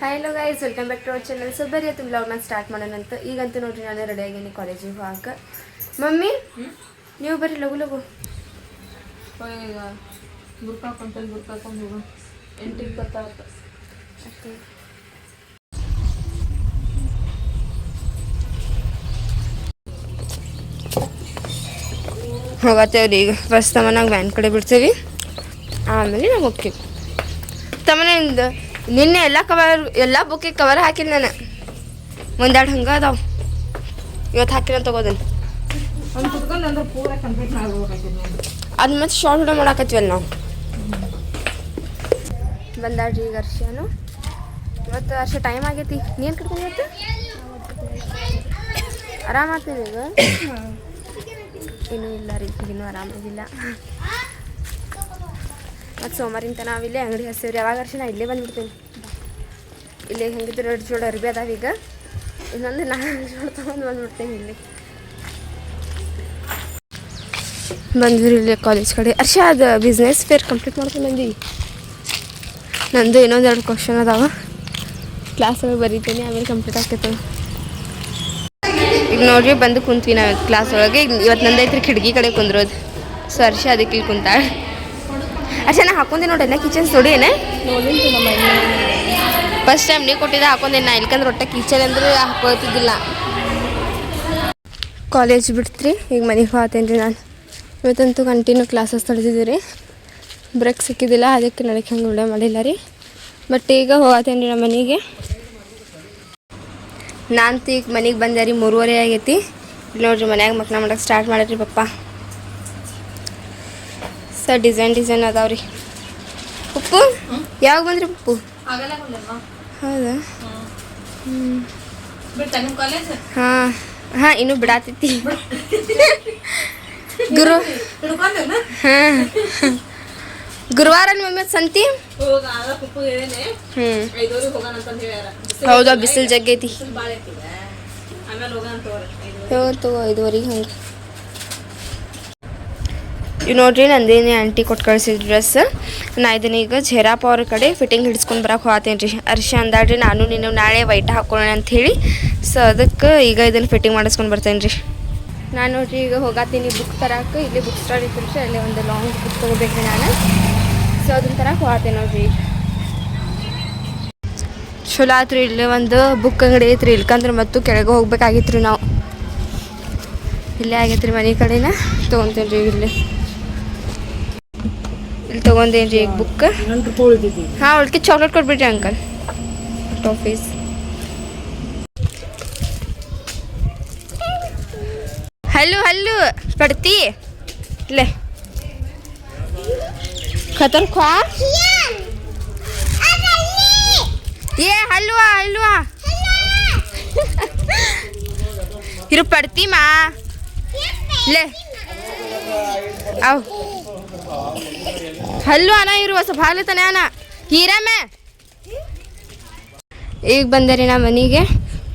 Hi hello guys, welcome back to our channel. So ಬರೀ ತುಂಬ ವ್ಲಾಗ್ನ ಸ್ಟಾರ್ಟ್ ಮಾಡೋಣಂತ. ಈಗಂತೂ ನೋಡ್ರಿ ನಾನು ರೆಡಿ ಆಗೀನಿ ಕಾಲೇಜಿಗೆ ಹೋಗಕ್ಕೆ. ಮಮ್ಮಿ ನೀವು ಬರ್ರಿ ಲಗು ಲಗು. ಈಗ ಬುರ್ಕಾಕೊಂಡು ಹೋಗು. 8:20 ಅಷ್ಟೇ. ಹೋಗತ್ತೇವ್ರಿ ಈಗ. ಫಸ್ಟ್ ತಮ್ಮನಾಗ ವ್ಯಾನ್ ಕಡೆ ಬಿಡ್ತೀವಿ, ಆಮೇಲೆ ನಾವು ಹೋಗ್ತೀವಿ. ತಮ್ಮನಿಂದ ನಿನ್ನೆ ಎಲ್ಲ ಬುಕ್ಕಿಗೆ ಕವರ್ ಹಾಕಿಲ್ಲ ನಾನು. ಒಂದೆರಡು ಹಂಗೆ ಅದಾವ, ಇವತ್ತು ಹಾಕಿನ ತಗೋದನ್ನು. ಅದು ಮತ್ತೆ ಶಾರ್ಟ್ ವಿಡಿಯೋ ಮಾಡಾಕತ್ವಲ್ಲ ನಾವು. ಬಂದಾಡ್ರಿ ಈಗ ಅರ್ಶನು. ಇವತ್ತು ಅರ್ಶ ಟೈಮ್ ಆಗೈತಿ. ನೀನು ಕಟ್ಕೊಂಡು ಇವತ್ತು ಆರಾಮಾಗ್ತೀನಿ ಈಗ. ಇನ್ನೂ ಇಲ್ಲ ರೀ, ಇನ್ನೂ ಆರಾಮಾಗಿಲ್ಲ. ಮತ್ತು ಸೋಮವಾರಿಂದ ನಾವಿಲ್ಲೇ ಅಂಗಡಿ ಹಚ್ತೀವಿ ರೀ. ಯಾವಾಗ ಅರ್ಶನ ಇಲ್ಲೇ ಬಂದುಬಿಡ್ತೀನಿ. ಇಲ್ಲೇ ಹೆಂಗಿದ್ರು 2 ಜೋಡಿ ಅರ್ಬಿ ಅದಾವ. ಈಗ ಇನ್ನೊಂದು 4 ಜೋಡಿ ತೊಗೊಂಡು ಬಂದುಬಿಡ್ತೀನಿ. ಇಲ್ಲಿ ಬಂದ್ವಿ ಇಲ್ಲಿ ಕಾಲೇಜ್ ಕಡೆ. ಅರ್ಷ ಅದು ಬಿಸ್ನೆಸ್ ಫೇರ್ ಕಂಪ್ಲೀಟ್ ಮಾಡ್ಕೊಂಡು ಬಂದಿ. ನಂದು ಇನ್ನೊಂದು 2 ಕ್ವಶನ್ ಅದಾವ, ಕ್ಲಾಸ್ ಒಳಗೆ ಬರೀತೀನಿ, ಆಮೇಲೆ ಕಂಪ್ಲೀಟ್ ಆಗ್ತೈತೆ. ಈಗ ನೋಡ್ರಿ ಬಂದು ಕುಂತ್ವಿ ನಾವು ಕ್ಲಾಸ್ ಒಳಗೆ. ಇವತ್ತು ನಂದೈತ್ರಿ ಕಿಟಕಿ ಕಡೆ ಕುಂದ್ರೋದು. ಸೊ ಅರ್ಷ ಅದಕ್ಕೆ ಇಲ್ಲಿ ಕುಂತಾಳೆ. ಅರ್ಷ ನಾ ಹಾಕೊಂಡೆ ನೋಡಲ್ಲ ಕಿಚನ್ಸ್ ನೋಡಿ ಏನೇ ಫಸ್ಟ್ ಟೈಮ್ ನೀವು ಕೊಟ್ಟಿದ್ದೆ ಹಾಕೊಂಡೆ ನಾ. ಇಲ್ಕಂದ್ರೆ ಒಟ್ಟ ಕಿಚನ್ ಅಂದ್ರೆ ಹಾಕೋತಿದ್ದಿಲ್ಲ. ಕಾಲೇಜ್ ಬಿಡ್ತ್ರಿ ಈಗ ಮನೆಗೆ ಹೋಗ್ತೇನೆ ರೀ ನಾನು. ಇವತ್ತಂತೂ ಕಂಟಿನ್ಯೂ ಕ್ಲಾಸಸ್ ನಡೆದಿದ್ದೀವಿ ರೀ. ಬ್ರೇಕ್ ಸಿಕ್ಕಿದ್ದಿಲ್ಲ, ಅದಕ್ಕೆ ನಡಕ್ಕೆ ಹಂಗೆ ವಿಡಿಯೋ ಮಾಡಿಲ್ಲ ರೀ. ಬಟ್ ಈಗ ಹೋಗ್ತೇನೆ ರೀ ನಮ್ಮ ಮನೆಗೆ. ನಾನು ಈಗ ಮನೆಗೆ ಬಂದೆ ರೀ. 3:30 ಆಗೈತಿ. ನೋಡ್ರಿ ಮನ್ಯಾಗ ಮಕ್ಳ ಮಾಡಕ್ಕೆ ಸ್ಟಾರ್ಟ್ ಮಾಡಿರಿ ಪಪ್ಪ. ಸರ್ ಡಿಸೈನ್ ಅದಾವ್ರಿ. ಉಪ್ಪು ಯಾವಾಗ ಬಂದ್ರಿ ಉಪ್ಪು? ಹೌದಾ? ಹಾಂ ಹಾಂ, ಇನ್ನೂ ಬಿಡಾತೈತಿ. ಹಾಂ, ಗುರುವಾರ ಮಮ್ಮಿ ಸಂತಿ. ಹೌದಾ, ಬಿಸಿಲು ಜಗ್ಗೈತಿ. ಇವತ್ತು 5:30 ಹಂಗೆ. ಇವು ನೋಡ್ರಿ ನಂದೇನೆ ಆಂಟಿ ಕೊಟ್ಟು ಕಳಿಸಿದ ಡ್ರೆಸ್. ನಾ ಇದನ್ನ ಈಗ ಝೇರಾಪ್ ಅವ್ರ ಕಡೆ ಫಿಟ್ಟಿಂಗ್ ಹಿಡಿಸ್ಕೊಂಡು ಬರಕ್ಕೆ ಹೋಗ್ತೇನೆ ರೀ. ಅರ್ಷ ಅಂದಾಡ್ರಿ ನಾನು ನೀನು ನಾಳೆ ವೈಟ್ ಹಾಕೊಳ್ಳೋಣ ಅಂಥೇಳಿ. ಸೊ ಅದಕ್ಕೆ ಈಗ ಇದನ್ನು ಫಿಟ್ಟಿಂಗ್ ಮಾಡಿಸ್ಕೊಂಡು ಬರ್ತೇನೆ ರೀ. ನಾನು ನೋಡ್ರಿ ಈಗ ಹೋಗತ್ತೀನಿ ಬುಕ್ ತರಕ್ಕೆ. ಇಲ್ಲಿ ಬುಕ್ ಸ್ಟಾಲ್ ಇತ್ತು ರೀ, ಅಲ್ಲೇ ಒಂದು ಲಾಂಗ್ ಬುಕ್ ತೊಗೋಬೇಕ್ರಿ ನಾನು. ಸೊ ಅದನ್ನ ತರಕ್ಕೆ ಹೋಗ್ತೇನೆ ನೋಡ್ರಿ. ಚಲೋ ಆಯ್ತು ರೀ, ಇಲ್ಲೇ ಒಂದು ಬುಕ್ ಅಂಗಡಿ ಐತ್ರಿ. ಇಲ್ಕಂದ್ರೆ ಮತ್ತು ಕೆಳಗೆ ಹೋಗ್ಬೇಕಾಗಿತ್ತು ರೀ ನಾವು. ಇಲ್ಲೇ ಆಗೈತೆ ರೀ ಮನೆ ಕಡೆನ. ತೊಗೊತೇನೆ ರೀ ಇಲ್ಲಿ ತೊಗೊಂಡೇನಿ ರೀ ಈಗ ಬುಕ್. ಹಾಂ, ಅವಳಿಗೆ ಚಾಕ್ಲೇಟ್ ಕೊಟ್ಬಿಡ್ರಿ ಅಂಕಲ್. ಟಾಫೀಸ್ ಹಲ್ಲು ಪಡ್ತಿ ले खतर ख्वा ये हलवा इरु पड़ती माँ ले आओ हलवा ना इरु वैसे भाले तने आना हीरा में ಈಗ ಬಂದೆ ರೀ ನಾ ಮನೆಗೆ.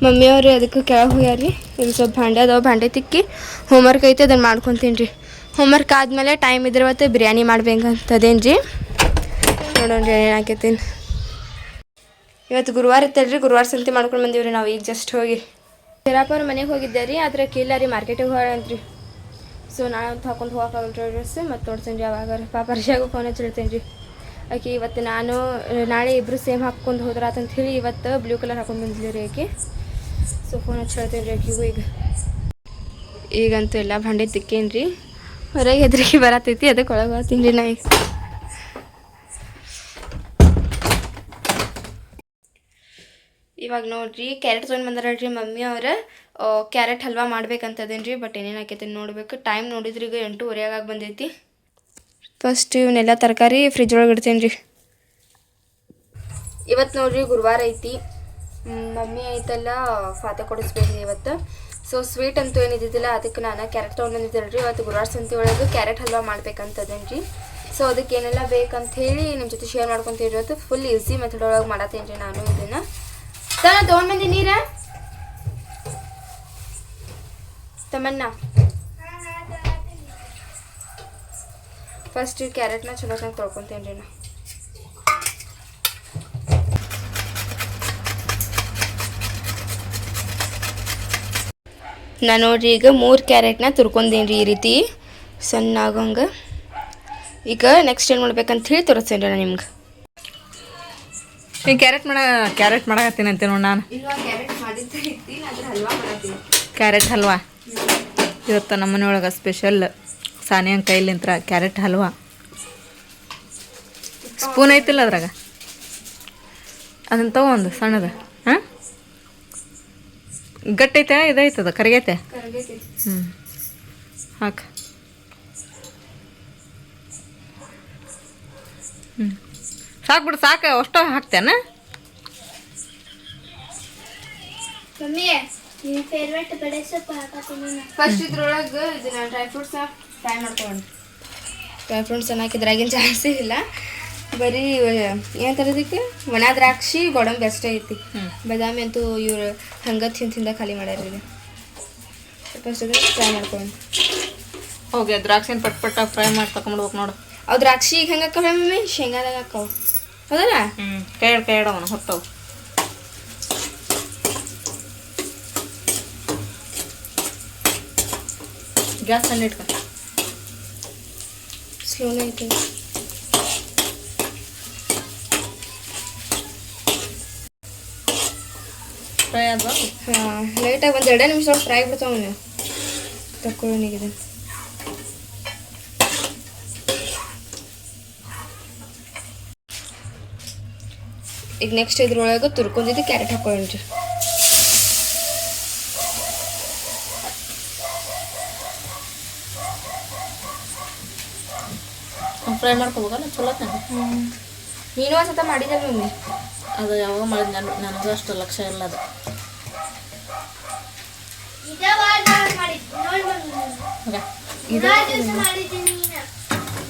ಮಮ್ಮಿಯವ್ರು ಅದಕ್ಕೆ ಕೆಳಗೆ ಹೋಗ್ಯಾರ ರೀ. ಇಲ್ಲಿ ಸ್ವಲ್ಪ ಭಾಂಡೆ ಅದಾವೆ, ಭಾಂಡೆ ತಿಕ್ಕಿ ಹೋಮ್ವರ್ಕ್ ಐತೆ ಅದನ್ನು ಮಾಡ್ಕೊತೀನಿ ರೀ. ಹೋಮ್ವರ್ಕ್ ಆದಮೇಲೆ ಟೈಮ್ ಇದ್ರೆ ಇವತ್ತು ಬಿರಿಯಾನಿ ಮಾಡ್ಬೇಕಂತದೇನು ರೀ. ನೋಡೋಣ ರೀ ಏನು ಹಾಕೈತೀನಿ. ಇವತ್ತು ಗುರುವಾರ ಇತ್ತಲ್ಲ ರೀ, ಗುರುವಾರ ಸಂತೆ ಮಾಡ್ಕೊಂಡು ಬಂದೀವಿ ರೀ ನಾವು ಈಗ ಜಸ್ಟ್ ಹೋಗಿ. ಶರಾಪ ಅವ್ರ ಮನೆಗೆ ಹೋಗಿದ್ದೆ ರೀ, ಆದರೆ ಕೇಳಿಲ್ಲ ರೀ, ಮಾರ್ಕೆಟಿಗೆ ಹೋಗೋಣಂತ್ರಿ. ಸೊ ನಾಳೆ ಅಂತ ಹಾಕೊಂಡು ಹೋಗೋಕ್ಕಾಗಲ್ಲ ಡ್ರೆಸ್. ಮತ್ತು ನೋಡ್ತೀನಿ ರೀ ಅವಾಗ ಪಾಪ ಹರ್ಷಿಯಾಗೂ ಫೋನ್ ಹಚ್ಚಿಡ್ತೀನಿ ರೀ. ಆಕೆ ಇವತ್ತು ನಾನು ನಾಳೆ ಇಬ್ಬರು ಸೇಮ್ ಹಾಕ್ಕೊಂಡು ಹೋದ್ರಾತಂತ ಹೇಳಿ ಇವತ್ತು ಬ್ಲೂ ಕಲರ್ ಹಾಕೊಂಡು ಬಂದಿದ್ವಿ ರೀ ಆಕೆ. ಸೊ ಫೋನ್ ಹಚ್ಚಿಡ್ತೀನಿ ರೀ ಆಕೆಗೂ. ಈಗಂತೂ ಎಲ್ಲ ಭಾಂಡೆ ತಿಕ್ಕೇನಿ ರೀ. ಹೊರಗೆ ಹೆದ್ರಿಕೆ ಬರತೈತಿ, ಅದಕ್ಕೆ ಒಳಗೆ ಹೋಗ್ತೀನಿ ರೀ ನಾ ಈಗ. ಇವಾಗ ನೋಡ್ರಿ ಕ್ಯಾರೆಟ್ ತೊಗೊಂಡು ಬಂದಾರ ರೀ ಮಮ್ಮಿ ಅವ್ರ. ಕ್ಯಾರೆಟ್ ಹಲ್ವಾ ಮಾಡ್ಬೇಕಂತದೇನು ರೀ. ಬಟ್ ಏನೇನು ಹಾಕೈತಿ ನೋಡ್ಬೇಕು. ಟೈಮ್ ನೋಡಿದ್ರಿ ಈಗ 8:30 ಆಗಿ ಬಂದೈತಿ. ಫಸ್ಟ್ ಇವನ್ನೆಲ್ಲ ತರಕಾರಿ ಫ್ರಿಜ್ ಒಳಗೆ ಇಡ್ತೀನಿ ರೀ. ಇವತ್ತು ನೋಡ್ರಿ ಗುರುವಾರ ಐತಿ. ಮಮ್ಮಿ ಐತಲ್ಲ ಫಾತೆ ಕೊಡಿಸ್ಬೇಕು ಇವತ್ತು. ಸೊ ಸ್ವೀಟ್ ಅಂತೂ ಏನಿದ್ದಿದ್ದಿಲ್ಲ, ಅದಕ್ಕೆ ನಾನು ಕ್ಯಾರೆಟ್ ತೊಗೊಂಡು ಬಂದಿದ್ದೆ ರೀ. ಇವತ್ತು ಗುರುವಾರ ಸಂತೆ ಒಳಗೆ ಕ್ಯಾರೆಟ್ ಹಲ್ವಾ ಮಾಡ್ಬೇಕಂತದೇನು ರೀ. ಸೊ ಅದಕ್ಕೆ ಏನೆಲ್ಲ ಬೇಕಂತ ಹೇಳಿ ನಿಮ್ಮ ಜೊತೆ ಶೇರ್ ಮಾಡ್ಕೊತೀವಿ. ಇವತ್ತು ಫುಲ್ ಈಸಿ ಮೆಥಡ್ ಒಳಗೆ ಮಾಡತ್ತೇನೆ ರೀ ನಾನು ಇದನ್ನು. ತೊಗೊಂಡು ಬಂದಿ ನೀರ ತಮ್ಮನ್ನ. ಫಸ್ಟ್ ಕ್ಯಾರೆಟ್ನ ಚಲೋ ತೊಳ್ಕೊತೀನಿ ರೀ ನಾ. ನಾನು ನೋಡ್ರಿ ಈಗ 3 ಕ್ಯಾರೆಟ್ನ ತುರ್ಕೊಂಡೀನಿ ರೀ ಈ ರೀತಿ ಸಣ್ಣ ಆಗೋಂಗೆ. ಈಗ ನೆಕ್ಸ್ಟ್ ಏನು ಮಾಡ್ಬೇಕಂತ ಹೇಳಿ ತೋರಿಸ್ತೇನೆ ರೀ ನಾನು ನಿಮ್ಗೆ. ಈಗ ಕ್ಯಾರೆಟ್ ಮಾಡಕತ್ತೀನಿ ಅಂತೆ ನೋಡಿ ನಾನು. ಕ್ಯಾರೆಟ್ ಹಲ್ವಾ ಇವತ್ತು ನಮ್ಮ ಮನೆಯೊಳಗೆ ಸ್ಪೆಷಲ್ ಸಾನಿಯಂಗ್ ಕೈಲಿಂತ್ರ ಕ್ಯಾರೆಟ್ ಹಲ್ವಾ. ಸ್ಪೂನ್ ಐತಿಲ್ಲ ಅದ್ರಾಗ, ಅದನ್ನ ತಗೊಂಡು ಸಣ್ಣದ. ಹಾಂ, ಗಟ್ಟೈತೆ ಇದೈತದ ಕರಿಗೈತೆ. ಹ್ಞೂ ಹಾಕ. ಹ್ಞೂ ಸಾಕು ಬಿಡು, ಸಾಕು. ಅಷ್ಟು ಹಾಕ್ತೇನ. ಫಸ್ಟ್ ಇದ್ರೊಳಗೆ ಇದನ್ನ ಡ್ರೈ ಫ್ರೂಟ್ಸ್ನ ಫ್ರೈ ಮಾಡ್ಕೊಂಡು. ಡ್ರೈ ಫ್ರೂಟ್ಸ್ ಹಾಕಿದ್ರಾಗಿನ ಜಾಸ್ತಿ ಇಲ್ಲ, ಬರೀ ಏನಂತಾರೆ ಇದಕ್ಕೆ ಒಣ ದ್ರಾಕ್ಷಿ ಗೋಡಂಬಿ ಅಷ್ಟೇ ಐತಿ. ಬಾದಾಮಿ ಅಂತೂ ಇವ್ರು ಹಂಗೆ ತಿಂದ ಖಾಲಿ ಮಾಡ್ಯಾರ. ಈಗ ಫಸ್ಟ್ ಅದನ್ನ ಫ್ರೈ ಮಾಡ್ಕೊಂಡು ಹೋಗಿ ದ್ರಾಕ್ಷಿನ ಪಟ್ ಫ್ರೈ ಮಾಡಿ ತಗೊಂಡು ಹೋಗಿ ನೋಡು. ಅವು ದ್ರಾಕ್ಷಿ ಈಗ ಹೆಂಗೆ ಹಾಕವ ಮಮ್ಮಿ? ಶೇಂಗಾದಾಗ ಹಾಕವು ಹೌದಲ್ಲ? ಕೈ ಅವನು ಹೊತ್ತವು. ಗ್ಯಾಸ್ ಸಣ್ಣ ಇಟ್ಕ. ಸ್ಲೋನೇ ಐತೆ. ಫ್ರೈ ಆದ್ವಾ? ಹಾಂ, ಲೈಟಾಗಿ ಒಂದು 2 ನಿಮಿಷ ಫ್ರೈ ಬಿಡ್ತಾವ ನೀವು ತಕ್ಕೊಳ್ಳೋನಿಗಿದೆ. ಈಗ ನೆಕ್ಸ್ಟ್ ಇದ್ರೊಳಗೆ ತುರ್ಕೊಂಡಿದ್ದು ಕ್ಯಾರೆಟ್ ಹಾಕೊಳ್ಳೋಣ್ರಿ. ಫ್ರೈ ಮಾಡ್ಕೋಬೇಕಲ್ಲ ಚಲೋ ತಾನೆ. ನೀನು ಒಂದ್ಸತ ಮಾಡಿದ್ದೆ ಮಮ್ಮಿ. ಅದು ಯಾವಾಗ ಮಾಡಿದ್ ನನಗೂ ಅಷ್ಟು ಲಕ್ಷ್ಯ ಇಲ್ಲ. ಅದು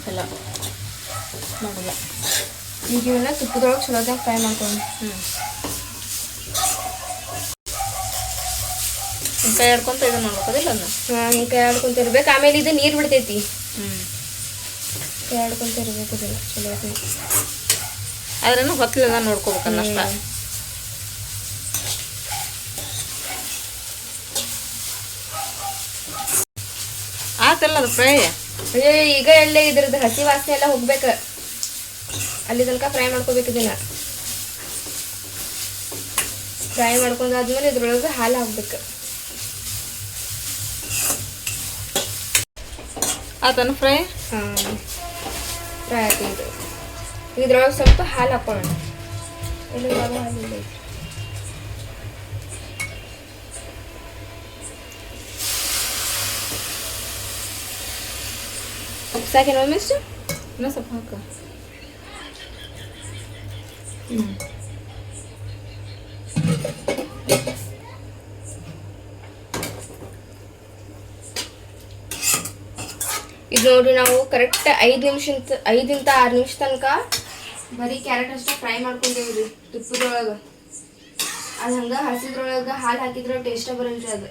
ಎಲ್ಲ ಮಾಡಿಲ್ಲ. ಈಗ ಇವನ್ನ ತುಪ್ಪದೊಳಗೆ ಚಲೋದಾಗ ಫ್ರೈ ಮಾಡ್ಕೊಂಡು. ಕೈ ಆಡ್ಕೊಂತ ಇದನ್ನ ಮಾಡ್ಬೇಕದಿಲ್ಲ ಅದನ್ನ. ಹಾಂ, ಹಿಂಗೆ ಕೈ ಆಡ್ಕೊಂತ ಇರ್ಬೇಕು. ಆಮೇಲೆ ಇದು ನೀರು ಬಿಡ್ತೈತಿ. ಕೈ ಆಡ್ಕೊಂತ ಇರ್ಬೇಕು. ಅದೆಲ್ಲ ಚಲೋ ಐತಿ. ಆದ್ರೂ ಹೊತ್ತಲಿಲ್ಲ ನೋಡ್ಕೋಬೇಕನ್ನ ಅಷ್ಟ. ಆತಲ್ಲ ಅದು ಫ್ರೈ. ಈಗ ಎಲ್ಲೇ ಇದ್ರದ್ದು ಹಸಿ ವಾಸನೆ ಎಲ್ಲ ಹೋಗ್ಬೇಕು. ಅಲ್ಲಿ ತನಕ ಫ್ರೈ ಮಾಡ್ಕೋಬೇಕು. ಇದನ್ನ ಫ್ರೈ ಮಾಡ್ಕೊಂಡಾದ್ಮೇಲೆ ಇದ್ರೊಳಗೆ ಹಾಲು ಹಾಕ್ಬೇಕು. ಆತನ ಫ್ರೈ. ಹಾಂ, ಫ್ರೈ ಹಾಕಿದ್ದು ಇದ್ರೊಳಗೆ ಸ್ವಲ್ಪ ಹಾಲು ಹಾಕೊಳ್ಳೋಣ. ಎಲ್ಲ ಹಾಲು ಇಲ್ಲ. ಸಾಕೇನೋ ಮಿಸ್ಟು? ಇನ್ನೂ ಸ್ವಲ್ಪ ಹಾಕ. ಇದು ನೋಡ್ರಿ, ನಾವು ಕರೆಕ್ಟ್ 5 ಇಂದ 6 ನಿಮಿಷ ತನಕ ಬರೀ ಕ್ಯಾರೆಟ್ ಅಷ್ಟೇ ಫ್ರೈ ಮಾಡ್ಕೊಂಡೇವ್ರಿ ತುಪ್ಪದೊಳಗೆ. ಅದು ಹಂಗೆ ಹಸಿದ್ರೊಳಗೆ ಹಾಲು ಹಾಕಿದ್ರೆ ಟೇಸ್ಟ ಬರಲ್ರಿ ಅದು.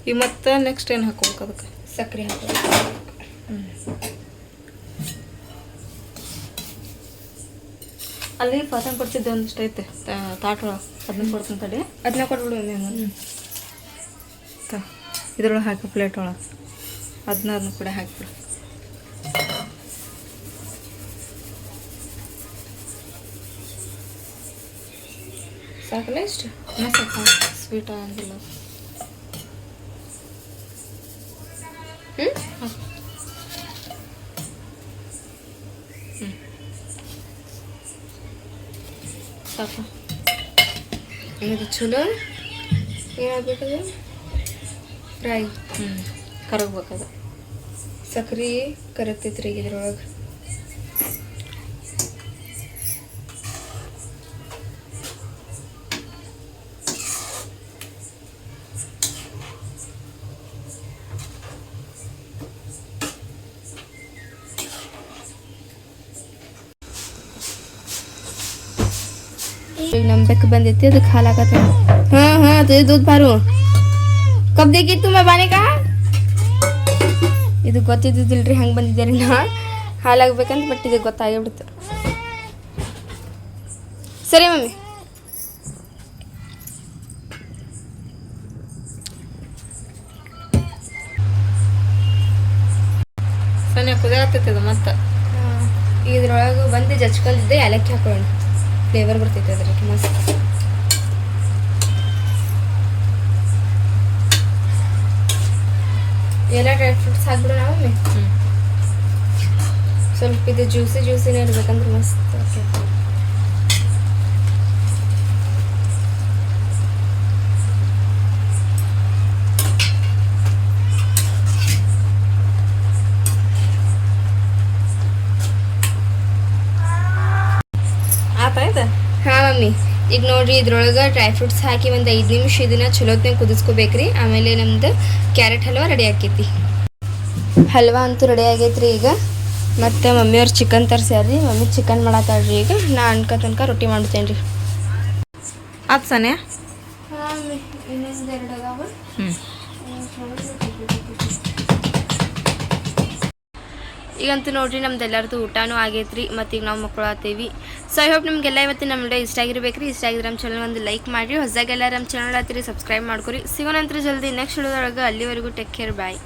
ಈಗ ಮತ್ತೆ ನೆಕ್ಸ್ಟ್ ಏನು ಹಾಕೋಬೇಕು? ಅದಕ್ಕೆ ಸಕ್ಕರೆ ಹಾಕೋದು. ಅಲ್ಲಿ ಪಾತಂಗ್ ಕೊಡ್ತಿದ್ದೆ ಒಂದಿಷ್ಟು ಐತೆ ತಾಟೊಳಗೆ, ಅದನ್ನ ಕೊಡ್ತೀನಿ ತಡಿ. ಅದನ್ನ ಕೊಟ್ಬಿಡು. ಇದ್ರೊಳಗೆ ಹಾಕಿ ಪ್ಲೇಟ್ ಒಳಗೆ ಅದನ್ನ ಕೂಡ ಹಾಕಿಬಿಡು. ಸಾಕಲ್ಲ ಇಷ್ಟು? ಸ್ವಲ್ಪ ಸ್ವೀಟ್ ಆಗಿಲ್ಲ. ಸಾಕು. ಇದು ಚಲೋ ಏನಾಗಬೇಕದು? ಫ್ರೈ. ಕರಗಬೇಕದು. ಸಕ್ರೆ ಕರಗ್ತೈತ್ರಿ ಈಗ ಇದ್ರೊಳಗೆ. ನಮ್ಮ ಬೆಕ್ಕ ಬಂದೈತಿ, ಅದಕ್ಕೆ ಹಾಲು ಹಾಕತ್ತ. ಹಾಂ, ಅದು दूध ಬಾರು. ಕಬ್ ದೇಗಿತ್ತು ಮೇ ಬಾನೆ ಕಾ? ಇದು ಗೊತ್ತಿದ್ದಿಲ್ರಿ, ಹಂಗೆ ಬಂದಿದ್ದೆ ರೀ ನಾ. ಹಾಲಾಗ್ಬೇಕಂತ ಬಟ್ ಇದಕ್ಕೆ ಗೊತ್ತಾಗಿಬಿಡ್ತು. ಸರಿ ಮಮ್ಮಿ. ಸಣ್ಣ ಕುದಿಯಾಗ್ತೈತೆ ಅದು ಮತ್ತೆ. ಇದ್ರೊಳಗೆ ಬಂದು ಜಚ್ಕೊಂಡಿದ್ದೆ ಏಲಕ್ಕಿ ಹಾಕೊಳ್ಳೋಣ, ಫ್ಲೇವರ್ ಬರ್ತೈತೆ ಅದ್ರಿಗೆ ಮಸ್ತ್. ಎಲ್ಲ ಡ್ರೈ ಫ್ರೂಟ್ಸ್ ಹಾಕ್ಬಿಡೋಣ ಮಮ್ಮಿ. ಸ್ವಲ್ಪ ಇದು ಜ್ಯೂಸಿನೇ ಇರ್ಬೇಕಂದ್ರೆ ಮಸ್ತ್ ಆಕೈತಿ. ಆತಾಯ್ತು. ಹಾಂ ಮಮ್ಮಿ, ಈಗ ನೋಡಿರಿ ಇದ್ರೊಳಗೆ ಡ್ರೈ ಫ್ರೂಟ್ಸ್ ಹಾಕಿ ಒಂದು 5 ನಿಮಿಷ ಇದನ್ನ ಚಲೋತ್ನಾಗ ಕುದಿಸ್ಕೋಬೇಕ್ರಿ. ಆಮೇಲೆ ನಮ್ದು ಕ್ಯಾರೆಟ್ ಹಲ್ವಾ ರೆಡಿ ಆಕೈತಿ. ಹಲ್ವಾ ಅಂತೂ ರೆಡಿ ಆಗೈತ್ರಿ ಈಗ. ಮತ್ತು ಮಮ್ಮಿಯವ್ರು ಚಿಕನ್ ತರ್ಸ್ಯಾರ್ರಿ, ಮಮ್ಮಿ ಚಿಕನ್ ಮಾಡತ್ತಾಳ್ರಿ. ಈಗ ನಾ ತನಕ ರೊಟ್ಟಿ ಮಾಡ್ತೇನೆ ರೀ. ಆತು ಸಾನ್ಯಾ. ಹಾಂ ಮಮ್ಮಿ, ಇನ್ನೊಂದು 2 ಅದಾವ. ಈಗಂತೂ ನೋಡ್ರಿ ನಮ್ದೆಲ್ಲರದು ಊಟನೂ ಆಗೈತ್ರಿ. ಮತ್ತು ಈಗ ನಾವು ಮಕ್ಕಳು ಆತೇವಿ. ಸೊ ಐ ಹೋಪ್ ನಿಮಗೆಲ್ಲ ಇವತ್ತು ನಮ್ಮ ವಿಡಿಯೋ ಇಷ್ಟ ಆಗಿರ್ಬೇಕ್ರಿ. ಇಷ್ಟ ಆಗಿದ್ರೆ ನಮ್ಮ ಚಾನಲ್ ಒಂದು ಲೈಕ್ ಮಾಡಿರಿ. ಹೊಸದಾಗೆಲ್ಲ ನಮ್ಮ ಚಾನಲ್ ಆತೀರಿ ಸಬ್ಸ್ಕ್ರೈಬ್ ಮಾಡ್ಕೊರಿ. ಸಿಗೋಣಂತ್ರಿ ಜಲ್ದಿ ನೆಕ್ಸ್ಟ್ ವಿಡಿಯೋದೊಳಗೆ. ಅಲ್ಲಿವರೆಗೂ ಟೇಕ್ ಕೇರ್, ಬಾಯ್.